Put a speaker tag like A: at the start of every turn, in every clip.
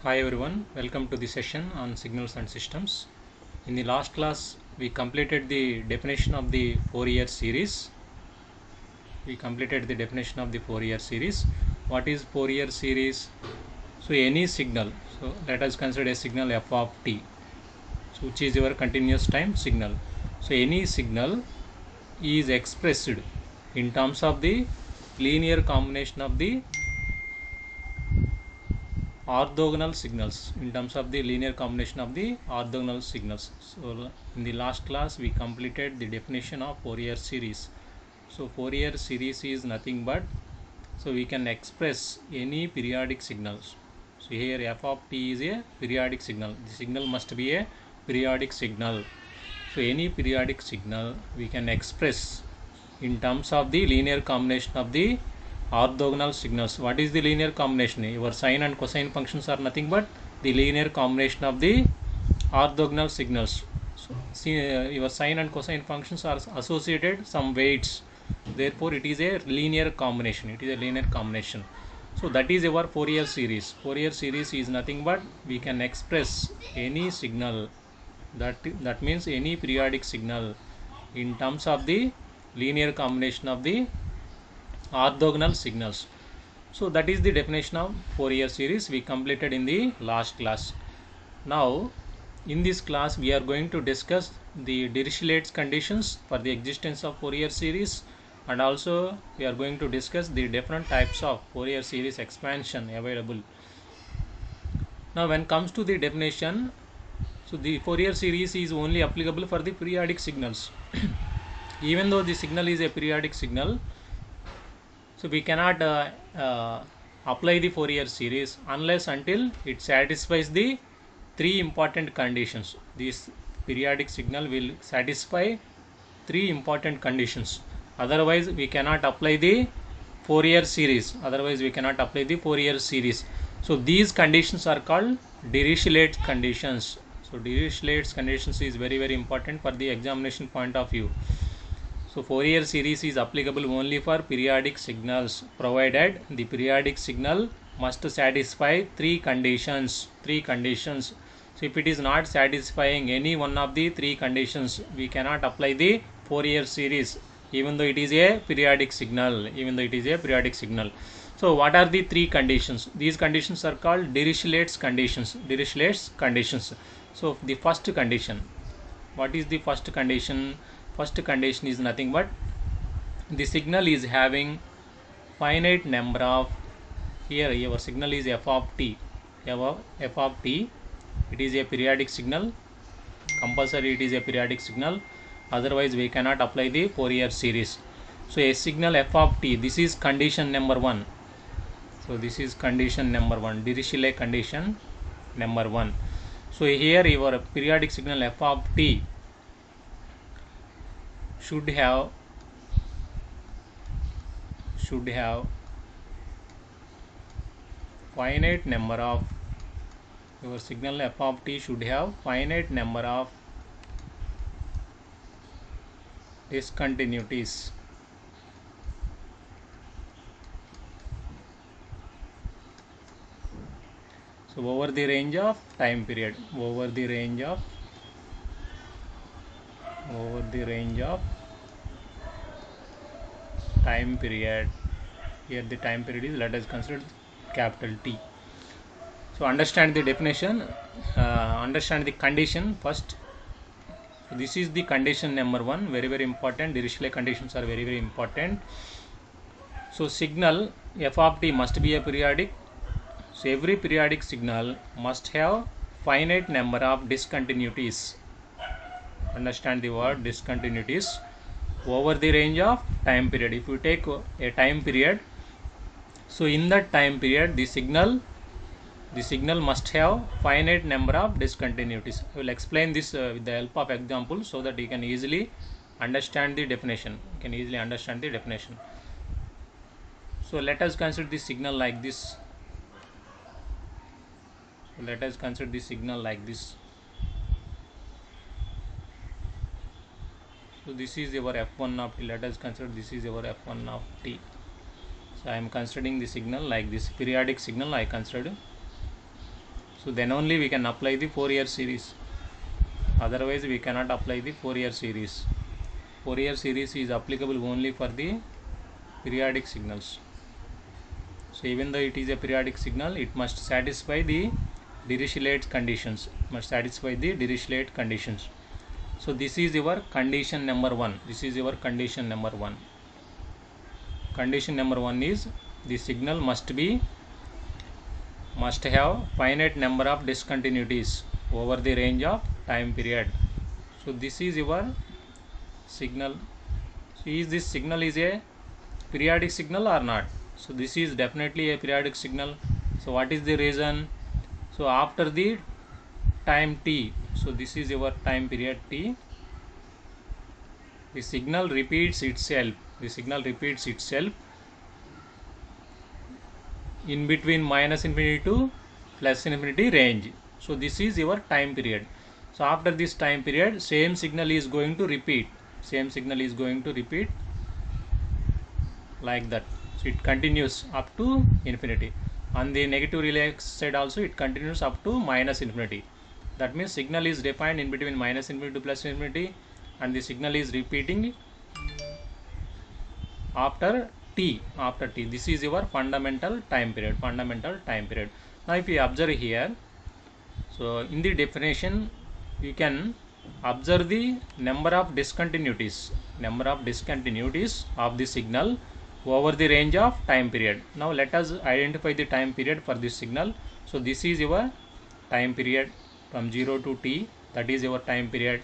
A: Hi everyone, welcome to the session on signals and systems. In the last class, we completed the definition of the Fourier series. What is Fourier series? So any signal. So let us consider a signal f of t. So which is your continuous time signal. So any signal is expressed in terms of the linear combination of the orthogonal signals, in terms of the linear combination of the orthogonal signals. So in the last class we completed the definition of Fourier series. So Fourier series is nothing but, so we can express any periodic signals. So here f of t is a periodic signal. The signal must be a periodic signal. So any periodic signal we can express in terms of the linear combination of the orthogonal signals. What is the linear combination? Your sine and cosine functions are nothing but the linear combination of the orthogonal signals. So your sine and cosine functions are associated some weights, therefore it is a linear combination. So that is our Fourier series. Fourier series is nothing but we can express any signal, that means any periodic signal, in terms of the linear combination of the orthogonal signals. So that is the definition of Fourier series we completed in the last class. Now in this class we are going to discuss the Dirichlet's conditions for the existence of Fourier series, and also we are going to discuss the different types of Fourier series expansion available. Now when comes to the definition, so the Fourier series is only applicable for the periodic signals. Even though the signal is a periodic signal, so we cannot apply the Fourier series unless until it satisfies the three important conditions. This periodic signal will satisfy three important conditions. Otherwise we cannot apply the Fourier series. So these conditions are called Dirichlet's conditions. So Dirichlet's conditions is very important for the examination point of view. So Fourier series is applicable only for periodic signals, provided the periodic signal must satisfy three conditions. So if it is not satisfying any one of the three conditions, we cannot apply the Fourier series, even though it is a periodic signal. So what are the three conditions? These conditions are called Dirichlet's conditions. So the first condition. What is the first condition? First condition is nothing but the signal is having finite number of, here your signal is f of t. It is a periodic signal. Compulsory it is a periodic signal. Otherwise we cannot apply the Fourier series. So a signal f of t, this is condition number 1. So this is condition number 1, Dirichlet condition number 1. So here your periodic signal f of t should have finite number of, your signal f of t should have finite number of discontinuities. So over the range of time period, time period. Here the time period is, let us consider capital T. So understand the definition, understand the condition first. So this is the condition number 1, very important. Dirichlet conditions are very important. So signal f of t must be a periodic. So every periodic signal must have finite number of discontinuities. Understand the word discontinuities over the range of time period. If you take a time period, so in that time period the signal must have finite number of discontinuities. I will explain this with the help of example, so that you can easily understand the definition. So let us consider the signal like this. So this is your f1 of t. Let us consider this is your f1 of t. So I am considering the signal like this, periodic signal I considered. So then only we can apply the Fourier series. Otherwise we cannot apply the Fourier series. Fourier series is applicable only for the periodic signals. So even though it is a periodic signal, it must satisfy the Dirichlet conditions. So this is your condition number 1. Condition number 1 is the signal must have finite number of discontinuities over the range of time period. So this is your signal. So is this signal is a periodic signal or not? So this is definitely a periodic signal. So what is the reason? So after the time t, so this is your time period t, the signal repeats itself in between minus infinity to plus infinity range. So this is your time period. So after this time period, same signal is going to repeat like that. So it continues up to infinity. On the negative relay side also it continues up to minus infinity. That means signal is defined in between minus infinity to plus infinity, and the signal is repeating after t. This is your fundamental time period. Now if you observe here, so in the definition you can observe the number of discontinuities of the signal over the range of time period. Now let us identify the time period for this signal. So this is your time period from 0 to t, that is your time period.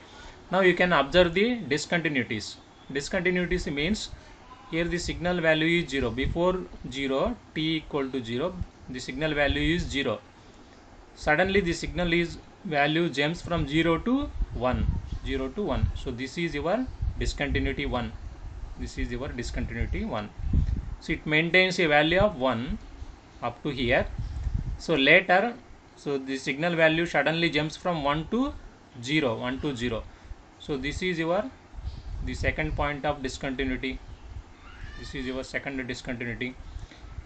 A: Now you can observe the discontinuities. Discontinuities means here the signal value is 0. Before 0, t equal to 0, the signal value is 0. Suddenly the signal is value jumps from 0 to 1. So this is your discontinuity 1. So it maintains a value of 1 up to here. So later, so the signal value suddenly jumps from 1 to 0. So this is the second point of discontinuity.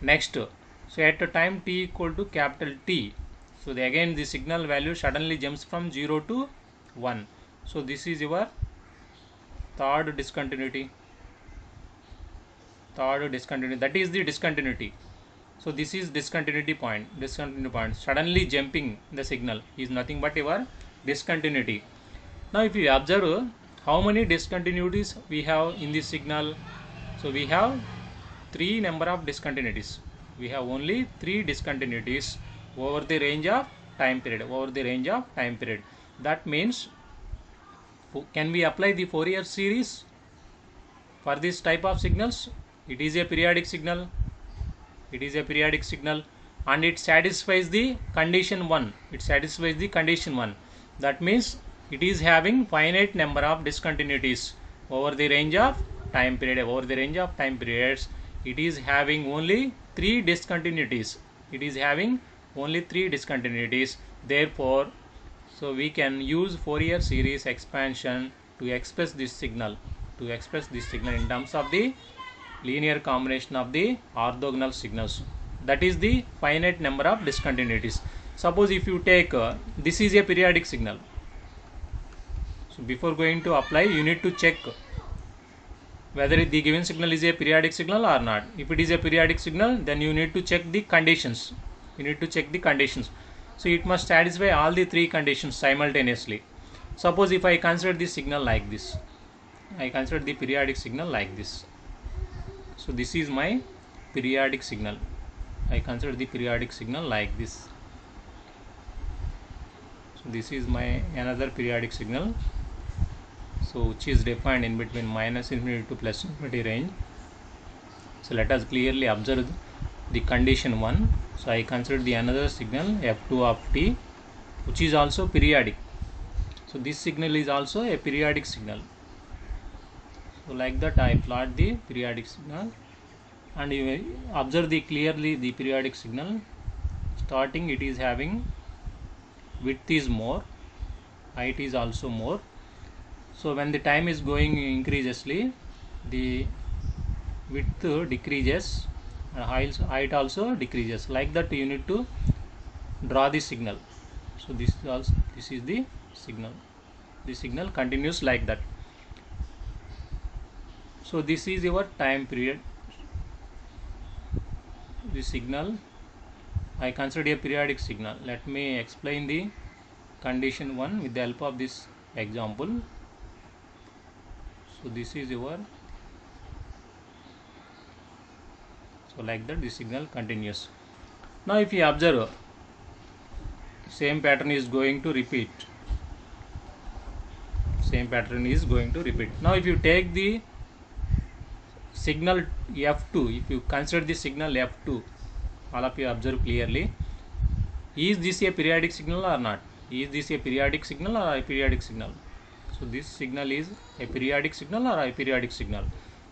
A: Next, so at a time t equal to capital T, so again the signal value suddenly jumps from 0 to 1. So this is your third discontinuity. That is the discontinuity. So this is discontinuity point. Suddenly jumping the signal is nothing but your discontinuity. Now if you observe how many discontinuities we have in this signal, so we have 3 number of discontinuities. We have only 3 discontinuities over the range of time period. That means, can we apply the Fourier series for this type of signals? It is a periodic signal. And it satisfies the condition 1. That means it is having finite number of discontinuities over the range of time periods. It is having only 3 discontinuities. Therefore, so we can use Fourier series expansion to express this signal in terms of the linear combination of the orthogonal signals. That is the finite number of discontinuities. Suppose if you take this is a periodic signal. So before going to apply, you need to check whether the given signal is a periodic signal or not. If it is a periodic signal, then you need to check the conditions. So it must satisfy all the 3 conditions simultaneously. Suppose if I consider the signal like this, I consider the periodic signal like this. So this is my periodic signal. I consider the periodic signal like this. So this is my another periodic signal, so which is defined in between minus infinity to plus infinity range. So let us clearly observe the condition 1. So I consider the another signal f2 of t, which is also periodic. So this signal is also a periodic signal. So like that I plot the periodic signal, and you observe clearly the periodic signal. Starting it is having width is more, height is also more. So when the time is going increasingly, the width decreases, height also decreases. Like that you need to draw the signal. So this is the signal. The signal continues like that. So this is your time period. The signal I consider a periodic signal. Let me explain the condition 1 with the help of this example. So this is your, so like that the signal continues. Now if you observe, same pattern is going to repeat. Same pattern is going to repeat. Now if you take the signal F2, if you consider the signal F2, all of you observe clearly, is this a periodic signal or not? Is this a periodic signal or a periodic signal? So this signal is a periodic signal or a periodic signal?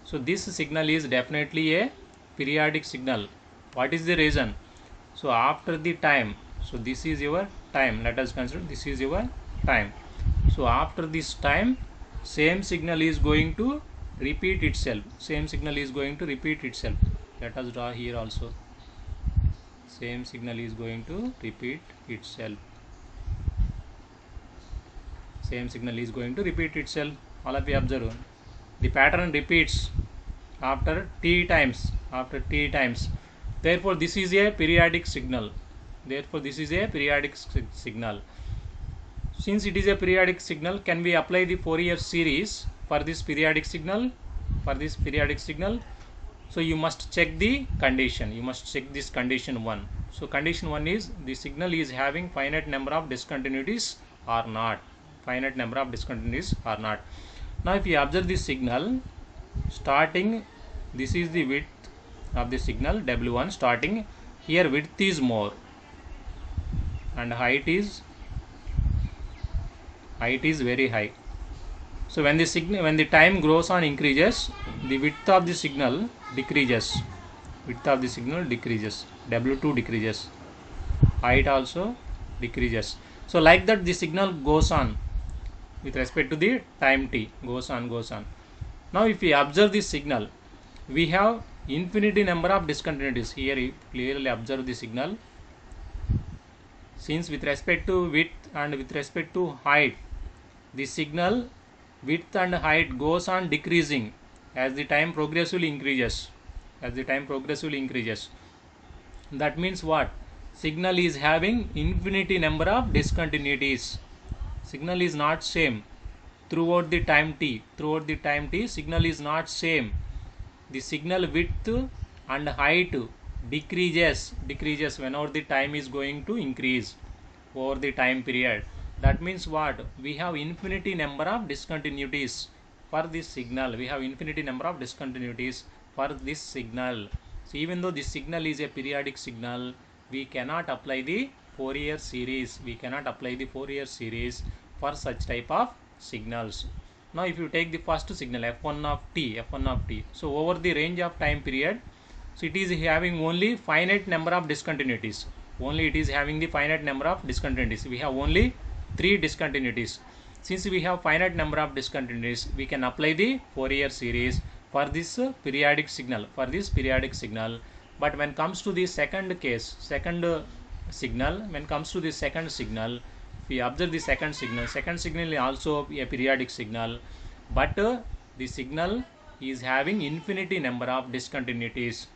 A: So this signal is definitely a periodic signal. What is the reason? So after the time, so this is your time, let us consider this is your time. So after this time, same signal is going to repeat itself. Same signal is going to repeat itself. Let us draw here also. Same signal is going to repeat itself. Same signal is going to repeat itself. All of you observe. The pattern repeats after t times. After t times. Therefore, this is a periodic signal. Therefore, this is a periodic signal. Since it is a periodic signal, can we apply the Fourier series for this periodic signal? For this periodic signal, so you must check the condition. You must check this condition 1. So condition 1 is the signal is having finite number of discontinuities or not. Finite number of discontinuities or not. Now if you observe this signal, starting, this is the width of the signal W1 starting. Here width is more and height is very high. So when the time grows on increases, the width of the signal decreases. Width of the signal decreases. W2 decreases. Height also decreases. So like that the signal goes on with respect to the time t, goes on. Now if we observe this signal, we have infinity number of discontinuities. Here you clearly observe the signal. Since with respect to width and with respect to height, the signal width and height goes on decreasing as the time progressively increases. That means what? Signal is having infinity number of discontinuities. Signal is not same throughout the time t. Signal is not same. The signal width and height decreases whenever the time is going to increase over the time period. That means what? We have infinity number of discontinuities for this signal. So even though this signal is a periodic signal, we cannot apply the Fourier series. For such type of signals. Now if you take the first signal f1 of t, so over the range of time period, so it is having only finite number of discontinuities. We have only 3 discontinuities. Since we have finite number of discontinuities, we can apply the Fourier series for this periodic signal. But when comes to the second signal, we observe the second signal is also a periodic signal, but the signal is having infinity number of discontinuities.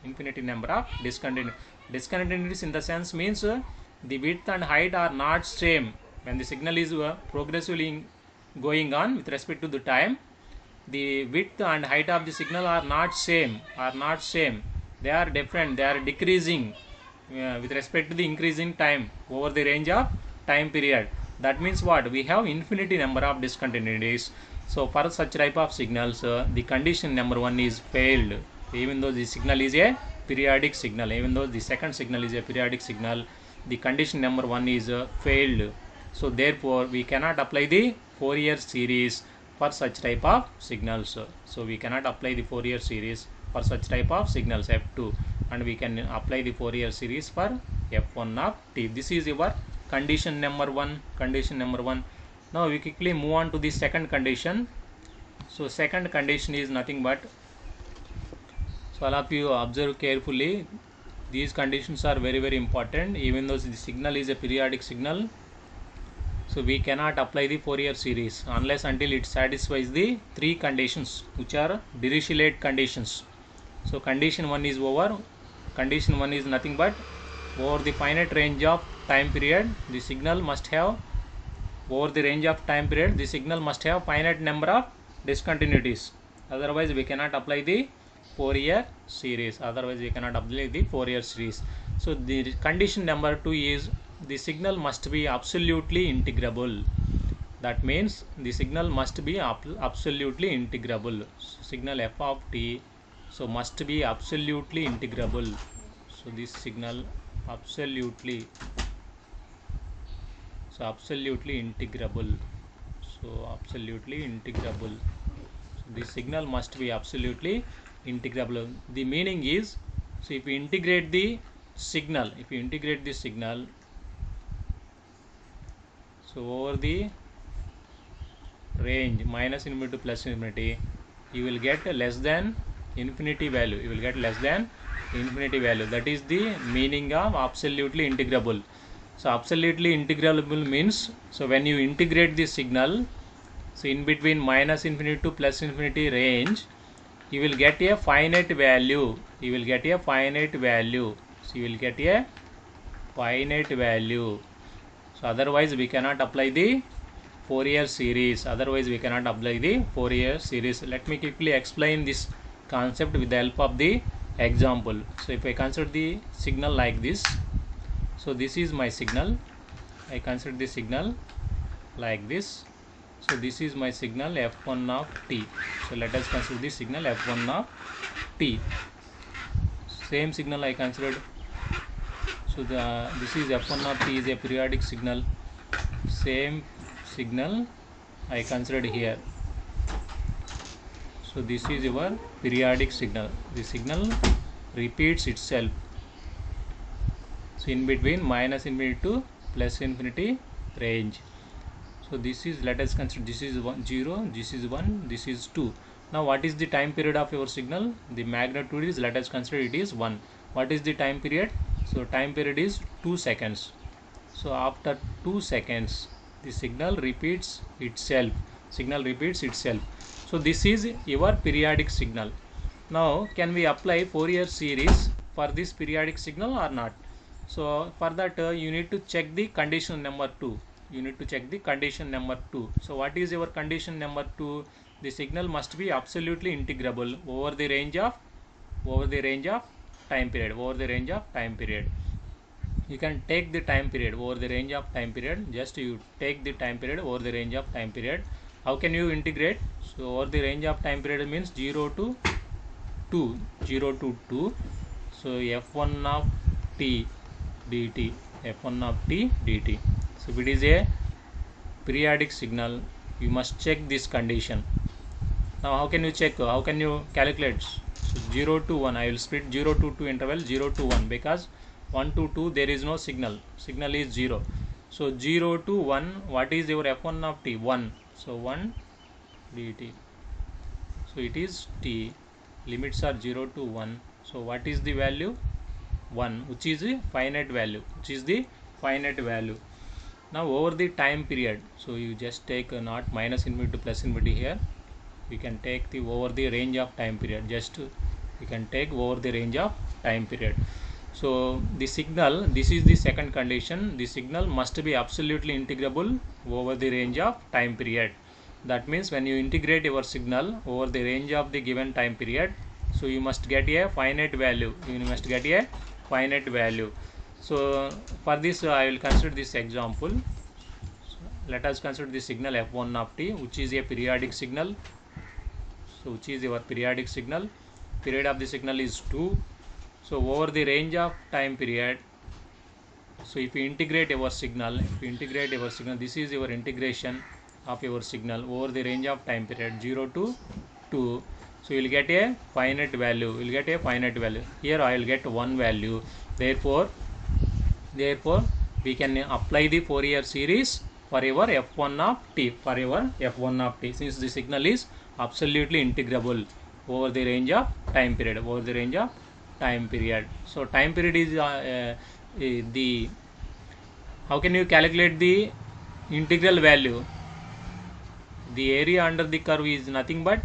A: Discontinuities in the sense means the width and height are not same. When the signal is progressively going on with respect to the time, the width and height of the signal are not same. They are different. They are decreasing with respect to the increasing time over the range of time period. That means what? We have infinity number of discontinuities. So for such type of signals, the condition number 1 is failed. Even though the signal is a periodic signal, even though the second signal is a periodic signal, the condition number 1 is failed. So therefore we cannot apply the Fourier series for such type of signals. So we cannot apply the Fourier series for such type of signals f2, and we can apply the Fourier series for f1 of t. This is your condition number 1. Now we quickly move on to the second condition. So second condition is nothing but, so all of you observe carefully, these conditions are very important. Even though the signal is a periodic signal, So we cannot apply the Fourier series unless until it satisfies the three conditions, which are Dirichlet conditions. So condition 1 is over. Condition 1 is nothing but over the finite range of time period, the signal must have finite number of discontinuities. Otherwise we cannot apply the Fourier series. So the condition number 2 is the signal must be absolutely integrable. That means the signal must be absolutely integrable. Signal f of t, so must be absolutely integrable. So this signal absolutely integrable. So the signal must be absolutely integrable. The meaning is, so if you integrate the signal, so over the range minus infinity to plus infinity, you will get less than infinity value. That is the meaning of absolutely integrable. So absolutely integrable means, so when you integrate the signal, so in between minus infinity to plus infinity range, you will get a finite value. So otherwise we cannot apply the Fourier series. Let me quickly explain this concept with the help of the example. So if I consider the signal like this, so this is my signal. I consider the signal like this. So this is my signal f1 of t. So let us consider the signal f1 of t. Same signal I considered. So this is f1 of t is a periodic signal. Same signal I considered here. So this is your periodic signal. The signal repeats itself. So in between minus infinity to plus infinity range. So this is, let us consider, this is 0, this is 1, this is 2. Now what is the time period of your signal? The magnitude is, let us consider it is 1. What is the time period? So time period is 2 seconds. So after 2 seconds the signal repeats itself. So this is your periodic signal. Now can we apply Fourier series for this periodic signal or not? So for that you need to check the condition number 2. So what is your condition number 2? The signal must be absolutely integrable over the range of time period. You can take the time period over the range of time period. Just you take the time period over the range of time period. How can you integrate? So over the range of time period means 0 to 2. So f1 of t dt. So if it is a periodic signal, you must check this condition. Now how can you check? How can you calculate? So 0 to 1, I will split 0 to 2 interval 0 to 1, because 1 to 2 there is no signal is 0. So 0 to 1, what is your f1 of t? 1. So 1 dt. So it is t, limits are 0 to 1. So what is the value? 1, which is the finite value. Now over the time period, so you just take not minus infinity to plus infinity here. We can take the over the range of time period. We can take over the range of time period. So the signal, this is the second condition. The signal must be absolutely integrable over the range of time period. That means when you integrate your signal over the range of the given time period, so you must get a finite value. So for this I will consider this example. So let us consider the signal f1 of t, which is a periodic signal. So which is your periodic signal? Period of the signal is 2. So over the range of time period, so if you integrate your signal, this is your integration of your signal over the range of time period 0 to 2. So you will get a finite value. Here I will get one value. Therefore we can apply the Fourier series for your f1 of t. Since the signal is absolutely integrable over the range of time period. So time period is the, how can you calculate the integral value. The area under the curve is nothing but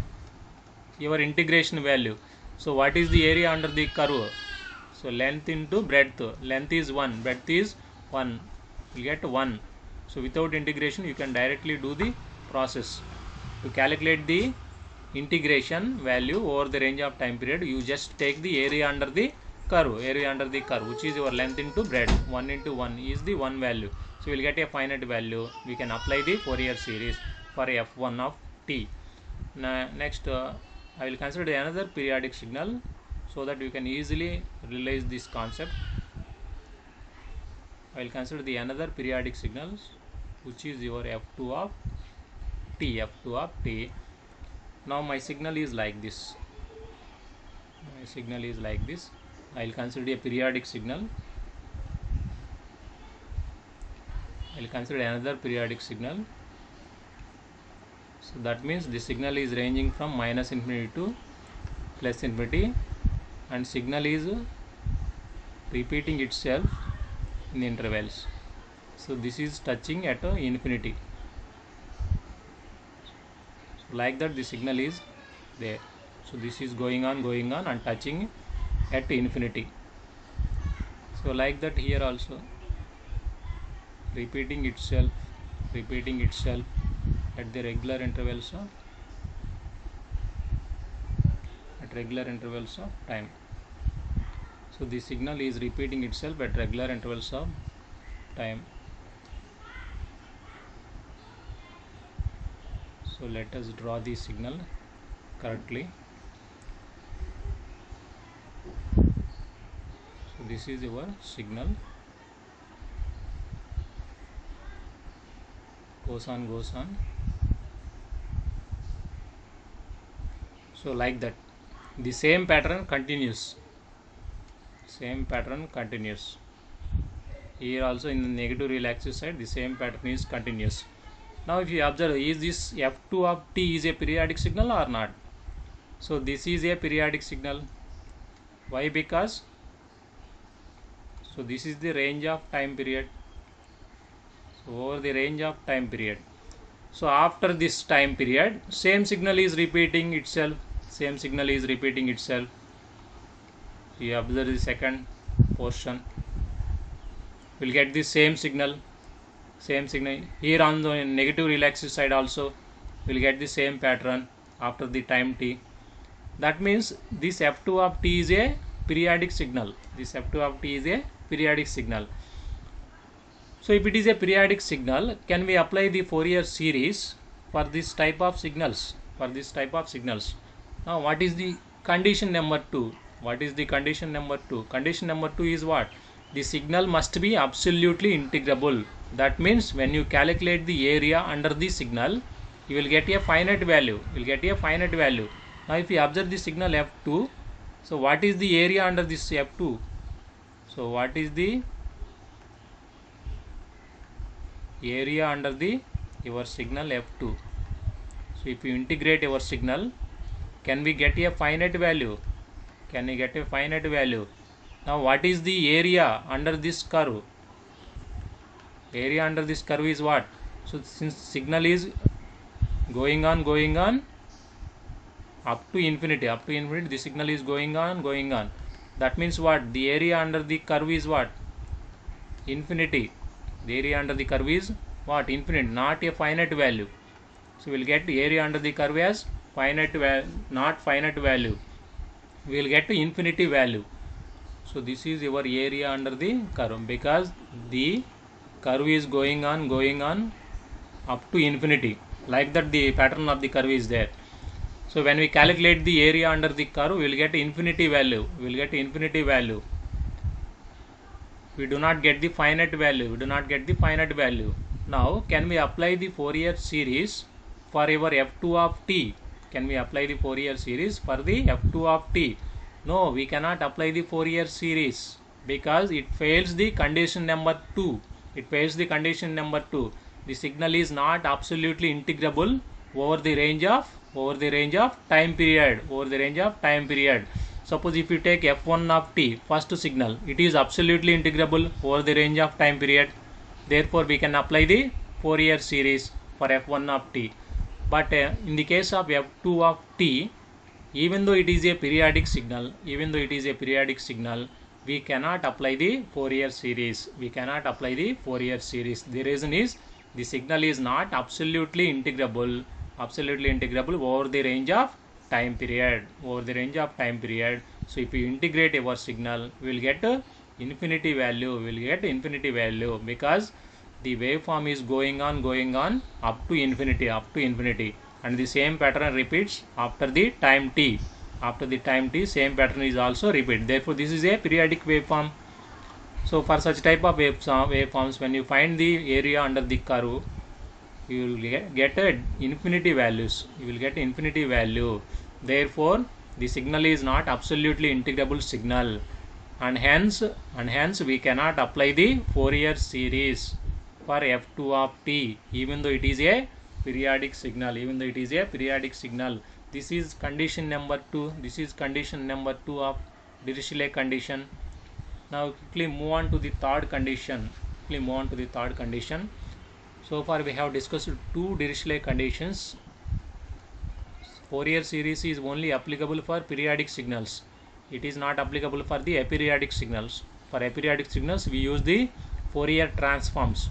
A: your integration value. So what is the area under the curve? So length into breadth. Length is 1, breadth is 1. You get 1. So without integration you can directly do the process. To calculate the integration value over the range of time period, you just take the area under the curve, which is your length into breadth. 1 into 1 is the 1 value. So we will get a finite value. We can apply the Fourier series for f1 of t. Next I will consider another periodic signal so that you can easily realize this concept. I will consider the another periodic signals, which is your f2 of t. Now my signal is like this. I will consider a periodic signal. I will consider another periodic signal. So that means the signal is ranging from minus infinity to plus infinity, and signal is repeating itself in intervals. So this is touching at infinity. So like that the signal is there. So this is going on and touching at infinity. So like that here also, repeating itself at the regular intervals of time. So the signal is repeating itself at regular intervals of time. So let us draw the signal correctly. So this is your signal, goes on. So like that the same pattern continues. Here also in the negative real axis side the same pattern is continuous. Now if you observe, is this f2 of t is a periodic signal or not? So this is a periodic signal. Why? Because so this is the range of time period. So over the range of time period, so after this time period same signal is repeating itself. You observe the second portion, we'll get the same signal. Here on the negative real axis side also we'll get the same pattern after the time t. That means this f2 of t is a periodic signal. So if it is a periodic signal, can we apply the Fourier series for this type of signals? Now what is the condition number 2? Condition number 2 is what? The signal must be absolutely integrable. That means when you calculate the area under the signal, you will get a finite value. Now if you observe the signal f2, so what is the area under this f2? So what is the area under your signal f2? So if you integrate your signal, can we get a finite value? Now what is the area under this curve? Area under this curve is what? So since signal is going on up to infinity, the signal is going on. That means what? The area under the curve is what? Infinity. The area under the curve is what? Infinite, not a finite value. So we will get the area under the curve as not finite value. We will get to infinity value. So this is your area under the curve, because the curve is going on up to infinity. Like that the pattern of the curve is there. So when we calculate the area under the curve, we will get infinity value. We do not get the finite value. Now can we apply the Fourier series for your f2 of t? No, we cannot apply the Fourier series because it fails the condition number 2. The signal is not absolutely integrable over the range of time period. Suppose if you take f1 of t, first signal, it is absolutely integrable over the range of time period. Therefore we can apply the Fourier series for f1 of t. But in the case of f2 of t, even though it is a periodic signal, we cannot apply the Fourier series. The reason is the signal is not absolutely integrable over the range of time period. So if you integrate our signal, we will get infinity value, because the waveform is going on up to infinity, and the same pattern repeats after the time t. Same pattern is also repeated. Therefore this is a periodic waveform. So for such type of waveforms, when you find the area under the curve, you will get infinity values. Therefore the signal is not absolutely integrable signal, and hence we cannot apply the Fourier series for f2 of t, even though it is a periodic signal. This is condition number 2. Of Dirichlet condition. Now quickly move on to the third condition. So far we have discussed two Dirichlet conditions. Fourier series is only applicable for periodic signals. It is not applicable for the aperiodic signals. For aperiodic signals, we use the Fourier transforms.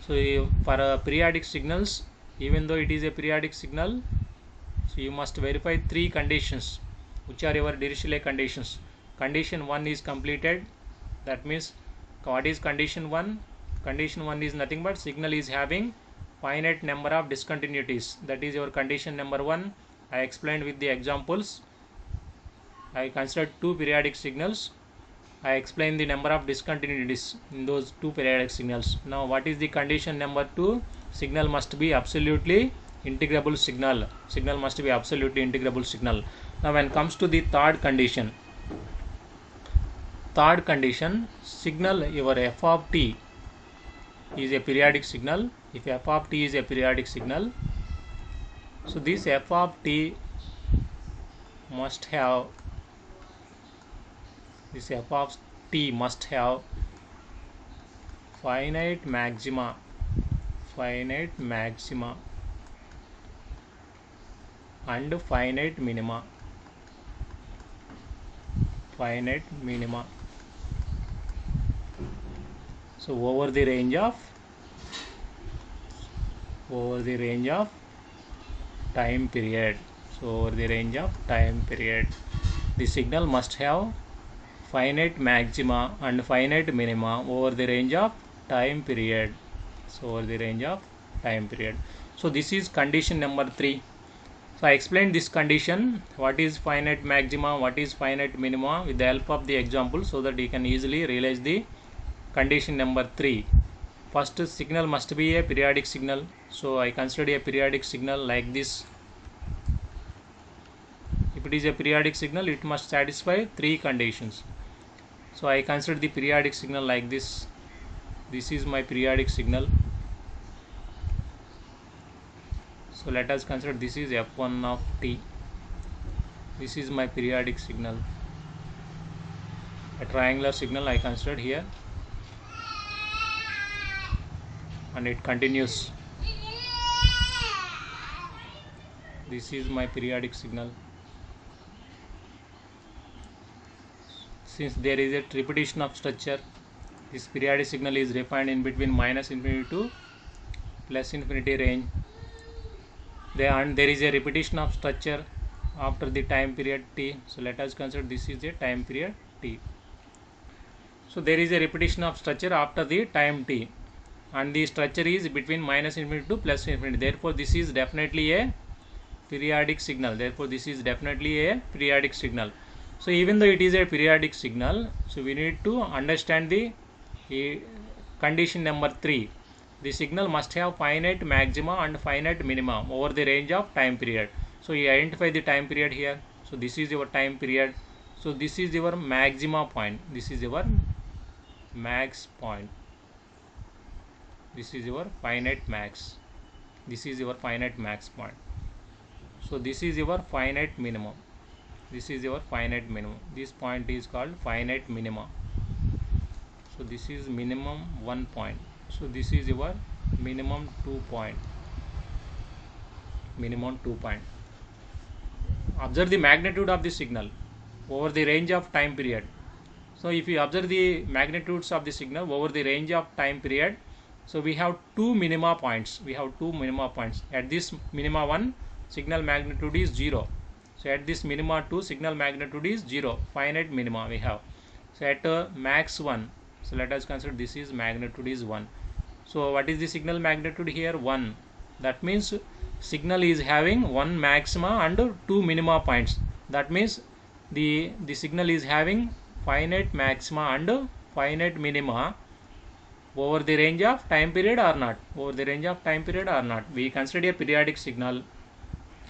A: So for periodic signals, even though it is a periodic signal, so you must verify three conditions, which are your Dirichlet conditions. Condition 1 is completed. That means, what is condition 1? Condition 1 is nothing but signal is having finite number of discontinuities. That is your condition number 1. I explained with the examples. I considered two periodic signals. I explained the number of discontinuities in those two periodic signals. Now what is the condition number 2? Signal must be absolutely integrable signal. Now when it comes to the third condition, signal, your f of t is a periodic signal. If f of t is a periodic signal, so this f of t must have finite maxima and finite minima. So over the range of time period. The signal must have finite maxima and finite minima over the range of time period. So this is condition number 3. So I explained this condition, what is finite maxima, what is finite minima, with the help of the example, so that you can easily realize the condition number 3. First, signal must be a periodic signal. So I consider a periodic signal like this. If it is a periodic signal, it must satisfy 3 conditions. So I consider the periodic signal like this. This is my periodic signal. So let us consider this is f1 of t. This is my periodic signal. A triangular signal I considered here, and it continues. This is my periodic signal. Since there is a repetition of structure, this periodic signal is refined in between minus infinity to plus infinity range. And there is a repetition of structure after the time period t. So let us consider this is a time period t. So there is a repetition of structure after the time t, and the structure is between minus infinity to plus infinity. Therefore this is definitely a periodic signal. So even though it is a periodic signal, so we need to understand the condition number 3. The signal must have finite maxima and finite minima over the range of time period. So you identify the time period here. So this is your time period. So this is your maxima point. This is your max point. This is your finite max. Point. So this is your finite minimum. This point is called finite minima. So this is minimum 1 point. So this is your minimum 2 point. Observe the magnitude of the signal over the range of time period. So if you observe the magnitudes of the signal over the range of time period, so we have two minima points. At this minima 1, signal magnitude is 0. So at this minima 2, signal magnitude is 0. Finite minima we have. So at max 1, so let us consider this is magnitude is 1. So what is the signal magnitude here? 1. That means signal is having one maxima and two minima points. That means the signal is having finite maxima and finite minima over the range of time period or not. We consider a periodic signal.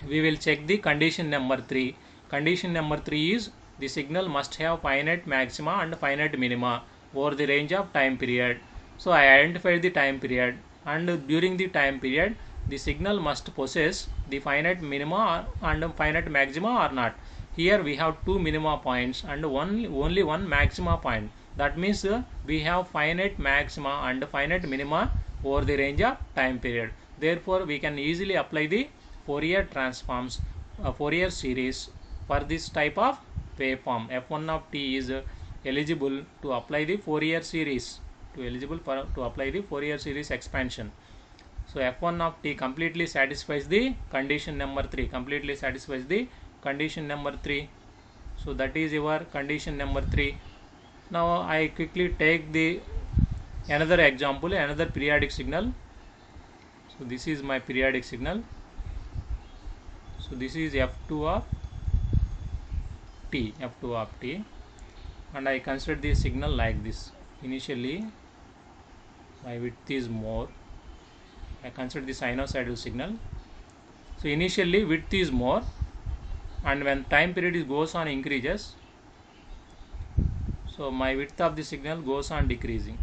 A: We will check the condition number 3. Condition number 3 is the signal must have finite maxima and finite minima over the range of time period. So I identified the time period, and during the time period the signal must possess the finite minima and finite maxima or not. Here we have two minima points and only one maxima point. That means we have finite maxima and finite minima over the range of time period. Therefore we can easily apply the Fourier transforms, Fourier series for this type of waveform. F1 of t is eligible to apply the Fourier series, to apply the Fourier series expansion. So F1 of t completely satisfies the condition number 3. So that is your condition number 3. Now I quickly take the another example, another periodic signal. So this is my periodic signal. So this is F2 of t, and I consider the signal like this. Initially my width is more. I consider the sinusoidal signal. So initially width is more, and when time period goes on increases, so my width of the signal goes on decreasing.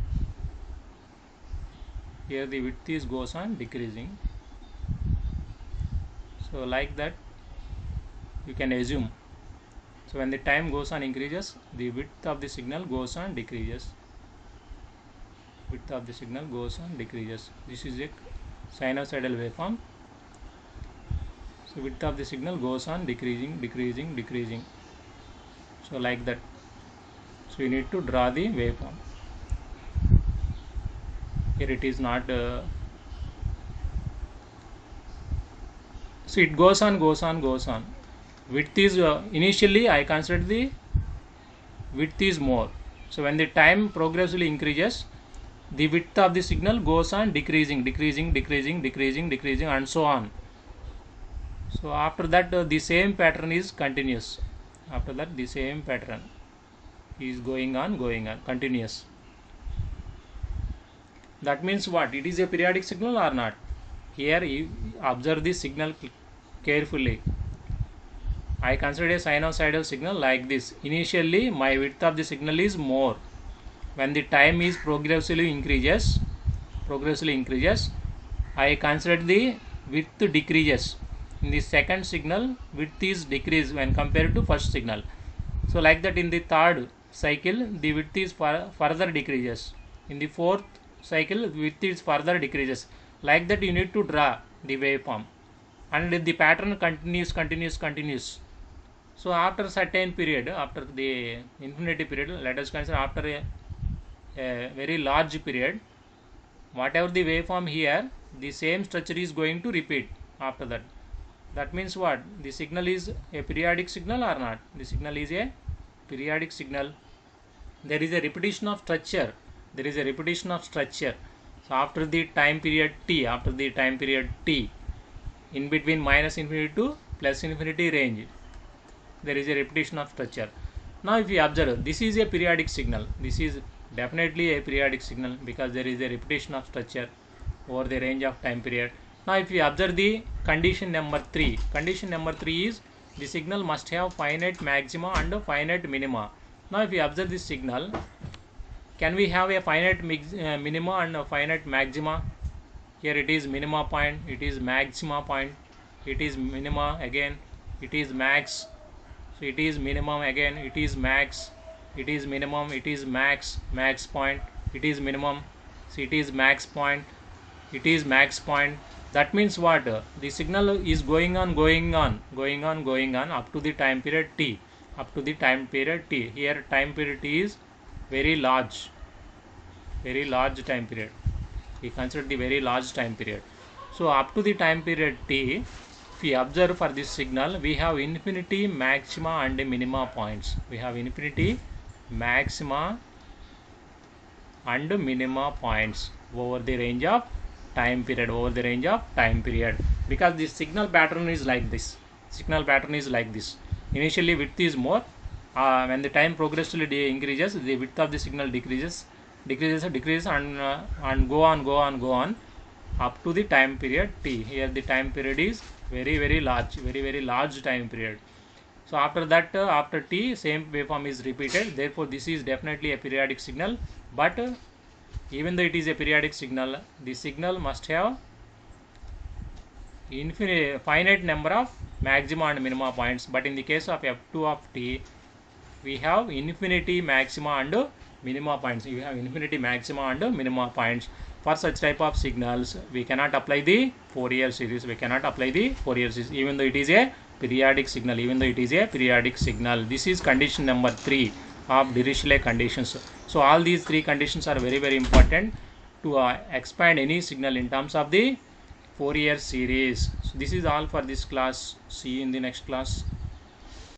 A: Here the width is goes on decreasing. So like that you can assume. So when the time goes on increases, the width of the signal goes on decreases. This is a sinusoidal waveform. So width of the signal goes on decreasing. So like that. So you need to draw the waveform. Here it is not. So it goes on. Width is initially I consider the width is more. So when the time progressively increases, the width of the signal goes on decreasing, and so on. So after that the same pattern is continuous. After that the same pattern is going on continuous. That means what? It is a periodic signal or not? Here you observe the signal carefully. I consider a sinusoidal signal like this. Initially my width of the signal is more. When the time is progressively increases, I consider the width decreases. In the second signal, width is decreased when compared to first signal. So like that in the third cycle, the width is further decreases. In the fourth cycle, width is further decreases. Like that you need to draw the waveform, and the pattern continues. So after certain period, after the infinity period, let us consider after a very large period, whatever the waveform here, the same structure is going to repeat after that. That means what? The signal is a periodic signal or not? The signal is a periodic signal. There is a repetition of structure. So after the time period t, in between minus infinity to plus infinity range, there is a repetition of structure. Now if you observe, this is a periodic signal. This is definitely a periodic signal because there is a repetition of structure over the range of time period. Now if you observe the condition number 3, is the signal must have finite maxima and finite minima. Now if you observe this signal, can we have a finite minima and a finite maxima? Here it is minima point, it is maxima point, it is minima again, it is max. So it is minimum again, it is max, it is minimum, it is max point, it is minimum. See, it is max point. It is max point. That means what? The signal is going on up to the time period t. Up to the time period t. Here time period t is very large time period. We consider the very large time period. So up to the time period t, if we observe for this signal, we have infinity, maxima and minima points. We have infinity, maxima and minima points over the range of time period, because the signal pattern is like this. Initially width is more. When the time progressively increases, the width of the signal decreases and go on up to the time period t. Here the time period is very large time period. So after that, after t, same waveform is repeated. Therefore this is definitely a periodic signal. But even though it is a periodic signal, the signal must have finite number of maxima and minima points. But in the case of f2 of t, we have infinity, maxima and minima points. You have infinity, maxima and minima points. For such type of signals, we cannot apply the Fourier series. Even though it is a periodic signal. This is condition number 3 of Dirichlet conditions. So all these 3 conditions are very important to expand any signal in terms of the Fourier series. So this is all for this class. See you in the next class.